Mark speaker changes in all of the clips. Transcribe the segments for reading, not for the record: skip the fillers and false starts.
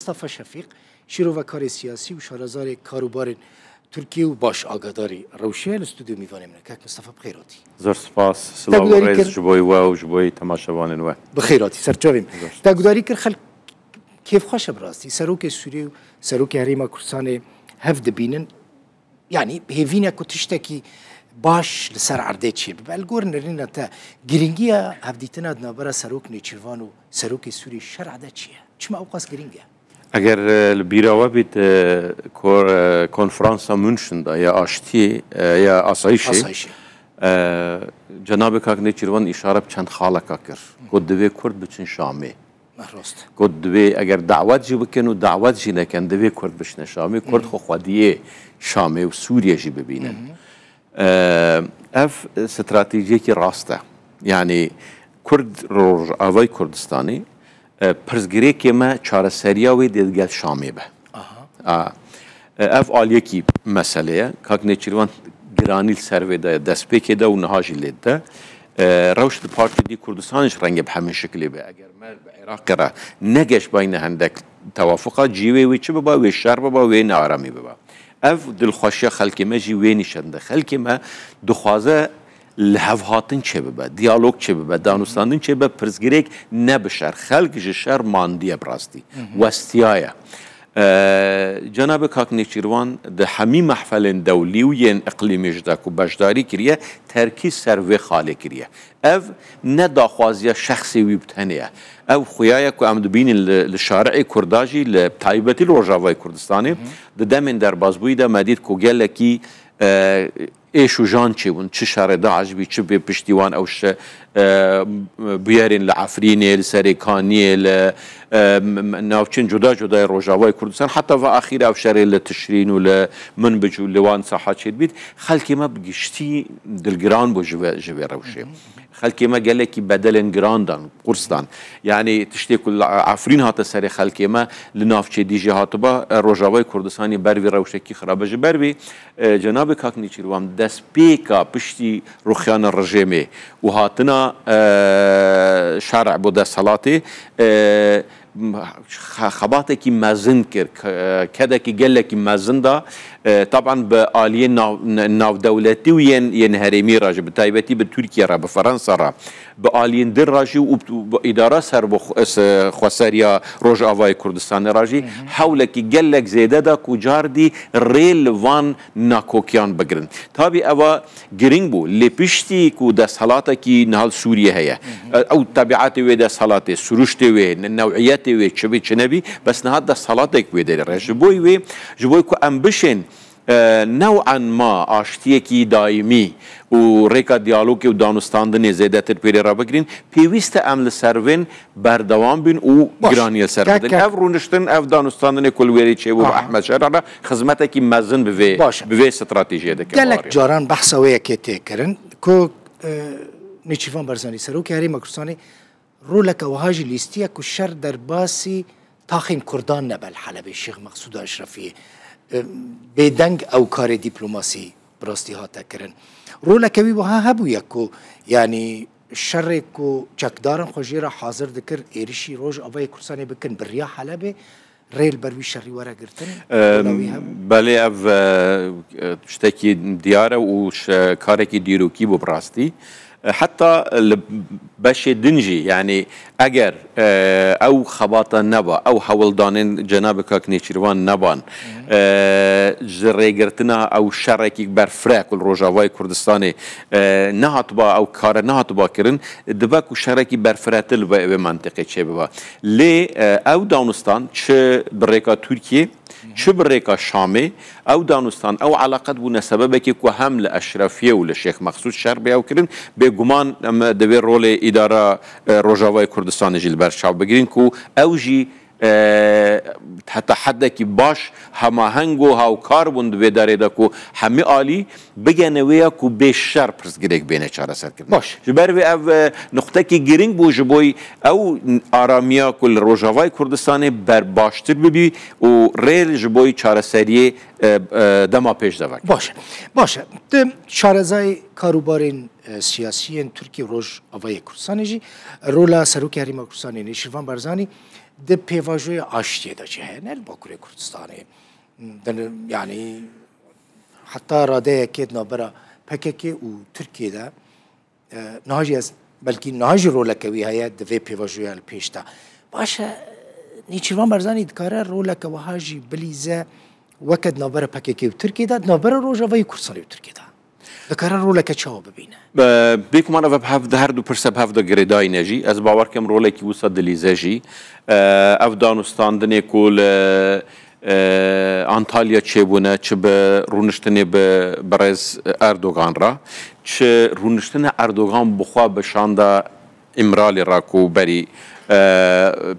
Speaker 1: مصطفى شفیق شیروکار سیاسی و شارزار کاروبار ترکیه و باش آگاداری روشیه الاستودیو میوانیم نکک مصطفى بخیراتی
Speaker 2: زور سپاس سلام رئیس جبوی و جبوی تماشاوان و
Speaker 1: بخیراتی سرچاویم تاگداری کر خلق کیف خوش براستی سروک سوری و سروک هریما کردستان هفت بینن يعني هيفينا كتشتكي باش لسر عرضه چی بلگور نرینه تا گرینگیا هفدیتنا دنبال سروک نیچروانو سروک سوری شر عده چیه؟ چما اوقاس گرینگیا؟
Speaker 2: اگر البیراوه بید کنفرانسا منشن دا یا آشتی یا آسایشی جناب کاک نیچروان اشاره چند خاله کاکر کد دوی کرد بچن شامی
Speaker 1: راست
Speaker 2: کد دوی اگر دعوت جی بکن و دعوت جی نکن دوی کرد بچن شامی کرد خو خودیه شامی و سوریه جی ببینن اف استراتیجی کی راسته یعنی کرد روجاوای کردستانی پرزگری که ما چهار سریاوی دیگر شامی به اف آلیه کی مسئله کاک نیچروان گرانیل سروی ده دست پیک ده و نهاجی لید ده روش پارتی دی کردستانش رنگ به همین شکلی به اگر ما به عراق را نگش بین هندک توافقات جیوی وی چه ببا وی شر ببا وی نارامی ببا اف دلخوشی خلکی ما جی وی نشنده خلکی ما دخوازه لحظاتن چه ببا دیالوگ چه ببا دانستاندن چه ببا پرزگریک نبشر خلق جشر ماندیه براستی وستیایه جناب کاک نیچروان ده همی محفل دولی و ین اقلیمی جدا و بجداری کریه ترکی سروی خاله کریه او نه داخوازی شخصی وی بتنیه او خویای که ام دبین لشارع کرداجی لطایبتی روجاوای کردستانی ده دمن در بازبوی ده مدید که گله کی ایش و جان چه بون چه شر داعش بی چه به پشتیوان اوش بیارین لعفرینه لسریکانیه ناوچین جدا جدا روجاوای کردستان حتی و اخیر او شر لتشرین و لمنبج و لوان صحات شد بید خلکی ما بگشتی دلگران بو جوی روشه خلکی ما گله کی بدل گران دان کردستان یعنی تشتی کل عفرین هات سری خلکی ما لنافچه دیجی هات با روجاوای کردستانی بروی روشه کی خرابه بروی جناب کاک نیچروان دست پیکا پشتی رخیان رژیمه و هاتنا شارع بوده صلاتی خباته کی مزن کر کده کی گله کی مزن دا طبعا به آلیه ناو دولتی و ین هرمی راجع به تایبتی به ترکیه را به فرانسه را به آلیه در راجع و اداره سر خساریا روج آوای کردستان راجع حول کی گله زیاده دا کجار دی ریل وان ناکوکیان بگرن تابی اوا گرینگ بو لپشتی کو دست حالاته کی نهال سوریه هیا او طبیعت و دست حالات سروشت و نوعیت و چبی چنبی بس نهاد دست حالاتک و در جبوی کو امبشن نوعا ما آشتیه کی دائمی و ریکا دیالوگی و دانستاندن زیاده تر پیری را بگرین پیوست عمل سروین بردوام بین و گرانی سروین اف رونشتن اف دانستاندن کلویری چه و احمد شهر را خدمت کی مزن بوی استراتیجی ده که
Speaker 1: گلک جاران بحثویه که تکرن که نیچیوان برزانی سرو که هری مکرسانی رولک و هاجی لیستیه که شر در باسی تاخین کردان نبل حلب شیخ مقصود اشرفی بدنگ او کار دیپلماسی براستی ها تکرن رولک وی وها هبو یکو یعنی شر کو چکدارن خوشی را حاضر دکر ایریشی روز آبای کردستانی بکن بریا حلب ریل بروی شری ورا گرتن
Speaker 2: بله اف شتکی دیاره و کارکی دیروکی بو براستی حتى باش دنجي يعني اگر او خباطه نبا او حولدانين جناب كاك نيچروان نبان جريگرتنا او شركي برفراك الروجاوای كردستاني نهاتبا او كار نهاتبا كرن دباكو شركي برفراتل به منطقه چه ببا لي او دانستان چه بريكا تركيه چه بريكا شامي او دانستان او علاقت بو سببه که که هم لاشرفیه و لشیخ مقصود شر بیاو کرن به گمان دوی رول اداره روجاوای کردستان جیل برشاو بگیرین که او جی حتی حد کی باش هماهنگ و هاوکار بوند به داره دا کو همه عالی بگنویا کو به شر پرسگریک بینه چاره سر کرد
Speaker 1: باش
Speaker 2: جبر و او نقطه کی گرینگ بو جبوی او آرامیا کل روجاوای کردستان بر باشتر ببی و ریل جبوی چاره سری دما پیش دوک
Speaker 1: باشه چارزای کاروبارین سیاسی ترکیه روج آوای کردستان جی رولا سروک هریما کردستان نیشیروان برزانی ده پیواژوی آشتی دا چه نه باکوری کردستانی یعنی حتی راده که نابرا پککی و ترکیه دا نهاجی از بلکه نهاجی رولکوی هیا دوی پیواژوی الپیشتا باشه نیچیوان برزانی دکاره رولک و هاجی بلیزه وقت نابرا پککی و ترکیه دا نابرا روژاوی کردستانی و ترکیه دا دکاره رولک چاو ببینه
Speaker 2: بیکم آن و به هر دو پرسه به هفته گریدای نجی از باور کم رولکی وسط دلیزه جی افغانستان دنیا کول انتالیا چه بونه چه به رونشتنی به برز اردوغان را چه رونشتن اردوغان بخوا بشانده امرالی را کو بری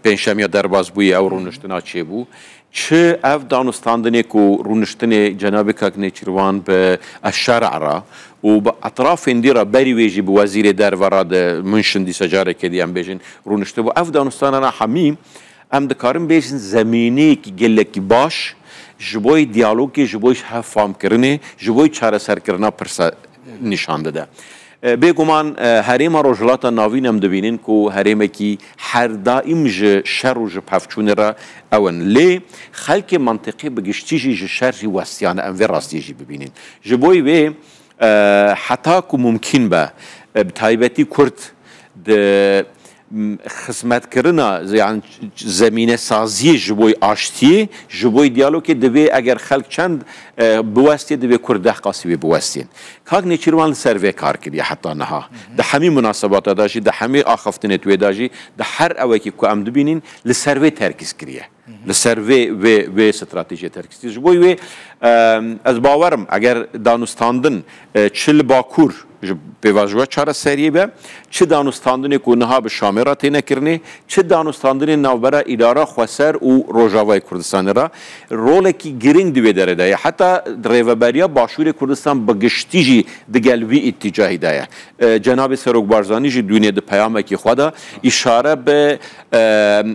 Speaker 2: پنجشنبه درباز بوی او رونشتنا چه بو چه افغانستان دنیا کو رونشتن جناب کاکنیچروان به الشارع را و با اطراف اندیرا بری ویجی به وزیر دروراد منشندی سجاره که دیم بیشن رونشته بو افغانستان را همیم ام دکارم بیشن زمینی که گلکی باش جبوی دیالوگی جبوی فهم کرنه جبوی چاره سر کرنا پرسا نشان داده بگمان هریم روجلات ناوین هم دبینین که هریم کی هر دائم ج شر و ج پفچون را اون لی خلق منطقی بگشتی ج شر جی وستیان ام و راستی جی ببینین جبوی و حتی که ممکن به بتایبتی کرد ده خدمت کردن یعنی زمینه سازی جبوی آشتی جبوی دیالوگی دوی اگر خلق چند بواسطه دوی کرده قاسی بواسطین کاغ نیچروان سروی کار کردی حتی نها ده همین مناسبات داشی ده همین آخفتن توی داشی ده هر اوکی که ام دبینین لسروی ترکیز کریه لسروی و استراتژی ترکیز جبوی و از باورم اگر دانستاندن چل باکور پیواژوی چهار سریه به چه دانستاندنی که نها به شام را تینه کرنی چه دانستاندنی نوبره اداره خسر و روجاوی کردستان را رول کی گرینگ دوی داره دای حتی ریوبریا باشور کردستان بگشتیجی دگلوی اتجاهی دای جناب سروک بارزانی جی دنیا د پیام کی خدا اشاره به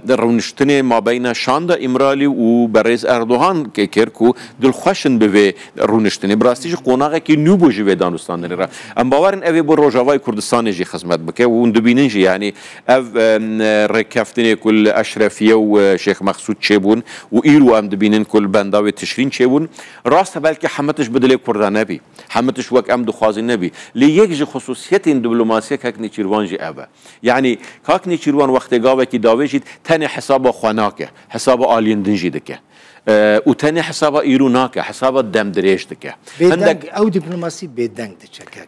Speaker 2: رونشتن ما بین شاندا امرالی و برز اردوغان که کرکو دل خوشن به رونشتن براستی قوناغه کی نو بوجی دانستاندنی را باورن اوی بر روجاوی کردستان جی خدمت بکه و اون دبینن جی یعنی اف رکفتن کل اشرفیه و شیخ مقصود چبون و ایرو هم دبینن کل بنداوی تشرین چبون راست بلکه حمتش بدل کردان نبی حمتش وک ام دخوازی نبی لی یک جی خصوصیت این دیپلماسی کاکنی چیروان جی اوه یعنی کاکنی چیروان وقت گاوه کی داوی جید تن حساب خاناکه حساب آلیندن جی دکه و تاني حسابه إيروناكا حسابه دم دريش دكه
Speaker 1: عندك أو دبلوماسي بيدنج تشكل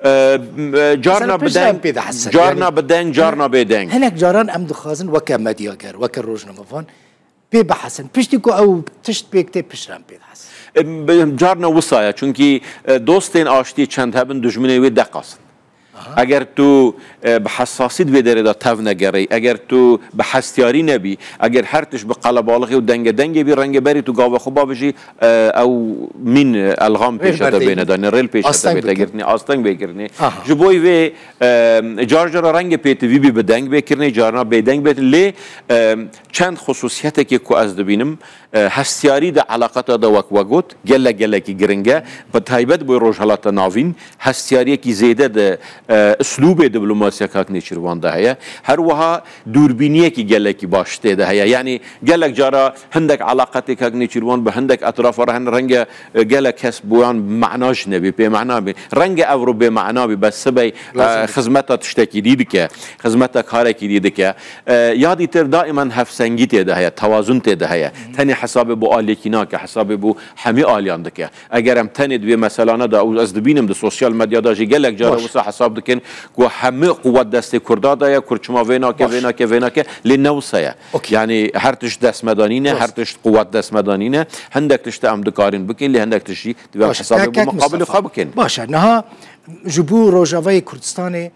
Speaker 2: جارنا بدنج جارنا بدنج جارنا بدنج
Speaker 1: هناك جاران أم دخازن وكا مدياجر وكا روجنا مفان بحسن بيشتكو أو تشت بيكتب بيشرم بحسن
Speaker 2: جارنا وصايا چونكي دوستين آشتي چند هبن دجمنه وي دقاسن اگر تو به حساسیت بداری دا تف نگری اگر تو به حستیاری نبی اگر هرتش به قلب بالغی و دنگ بی رنگ بری تو گاو خوبا بشی او من الغام پیشتا بین دانی ریل پیشتا بیت اگرنی آستنگ بکرنی جبوی و جارجرا رنگ پیت وی بی بدنگ بکرنی جارنا بدنگ بیت لی چند خصوصیتی که کو از دبینم هستیاری دا علاقات دا وگوت گله کی گرنگه به تایبت بوی روجالات ناوین هستیاری کی زیده دا اسلوب دیپلماسی کاکنی چیروان ده هیا هر وها دوربینیه کی گله کی باشته ده هیا یعنی گله جارا هندک علاقات کاکنی چیروان به هندک اطراف رهن رنگ گله کس بوان معناش نبی به معنا بی رنگ اورو به معنا بی بس بی خدمت تشتکی دیده که خدمت کار کی دیده که یادی تر دائما هفسنگی ده هیا توازن ده هیا تنی حساب بو آلیکینا که حساب بو همی آلیان ده که اگرم تنی دوی مثلا دا او از دبینم ده سوسیال مدیا دا جی گله جارا وسا حساب دکن که همه قوت دست کرده دایا کرچما وینا که لنوسایه یعنی هر تش دست مدانینه هر تش قوت دست مدانینه هندک تشت ام دکارین بکن لی هندک تشی دوی حساب بو مقابل خواب بکن
Speaker 1: باشه نه جبو روجاوی کردستان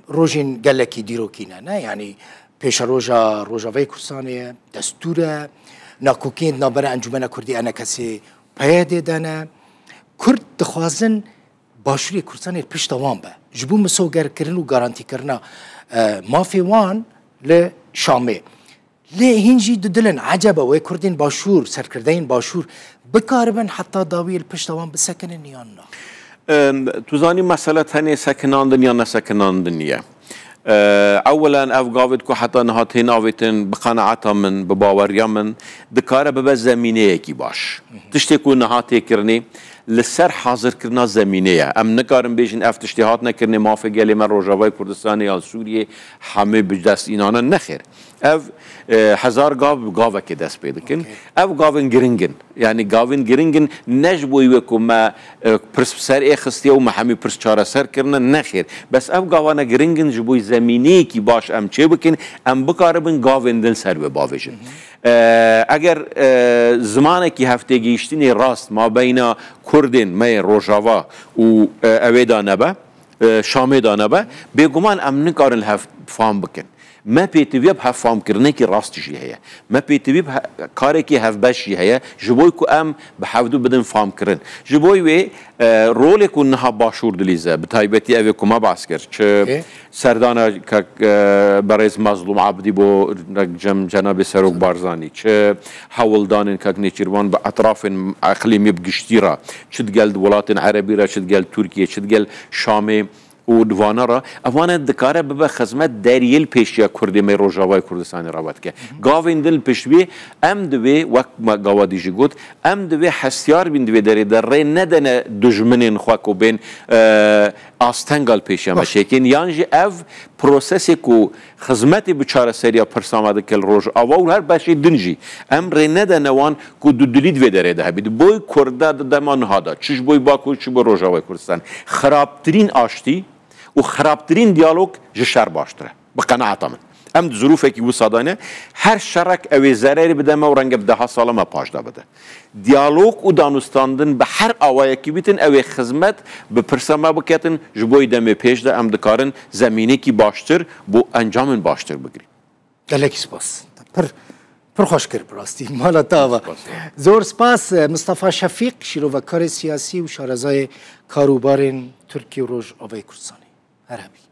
Speaker 1: روجین گلکی دیروکینه نه یعنی پیش روجاوی کردستان دستور ناکوکین نابر انجمن کردی انا کسی پیاده دانه کرد دخوازن باشوری کردستان پیش دوام به جبو مسوگر کردن و گارانتی کردن مافی وان لشامه لی هنجی دلن عجبه و کردین باشور سرکردین باشور بکاربن حتی داوی پیش دوام بسکنن یا نه
Speaker 2: تو زانی مسئله تنی سکناندن یا نسکناندن نیه اولا اف گاوید که حتی نهاتین آویتن بقناعتا من بباوریا من دکاره ببه زمینه کی باش تشتی که نهاتی کرنی لسر حاضر کرنا زمینه ام نکارم بیشین اف تشتیهات نکرنی مافه گلی من روجاوای کردستان یا سوریه همه بجدست اینانا نخیر اف هزار گاوه که دست پیدا کن اف گاوین گرینگن یعنی گاوین گرینگن نجبوی وکو ما پرس سر اخستی و ما همی پرس چاره سر کرنا نخیر بس اف گاوانا گرینگن جبوی زمینه کی باش ام چه بکن ام بکاربن گاوین دل سر بباویشن اگر زمانه که هفته گیشتینی راست ما بین کردین می روجاوا و اویدا نبه شامی دا نبه بگمان ام نکارن هفت فام بکن ما پیتویب هف فام کرنه که راست جی هیا ما پیتویب کاری که هف بش جی هیا جبوی کو ام بحودو بدن فام کرن جبوی وی رول کو نها باشور دلیزه بتایبتی اوی کو ما باس کرد چه سردانا که برایز مظلوم عبدی با جناب سروک بارزانی چه حولدان که نیچیروان به اطراف اقلیمی بگشتی را چه دگل ولات عربی را چه دگل ترکیه چه دگل شامی و دوانا را اوانه دکاره ببه خدمت دریل پیشیا کردی می روجاوای کردستانی رابط که گاوین دل پیشوی ام دوی وقت ما گاوادی جی گود ام دوی حسیار بین دوی داری در ری ندن دجمنین خواکو بین آستنگال پیشیا مشکین یعنی اف پروسسی کو خدمتی بچاره سریا پرسامده کل روج آوا هر باشی دنجی ام ری ندن وان کو دودلی دوی داری ده بید بوی کرده دمان هادا چش بوی باکو چش بوی روجاوای کردستان خرابترین آشتی و خرابترین دیالوگ جشر باشتره بقناعت من ام ظروفه که وسادانه هر شرک اوی ضرری بده ما و رنگ بده ها سالا ما پاشده بده دیالوگ و دانستاندن به هر آوایی که بیتن اوی خدمت به پرسما بکتن جبوی دم پیش ده ام دکارن زمینه کی باشتر بو انجام باشتر بگیری
Speaker 1: گلکی سپاس پر خوش کرد براستی مالا تاوا زور سپاس مصطفی شفیق شیروکار سیاسی و شارزای کاروبار ترکی و روج آوای کردستانی عربی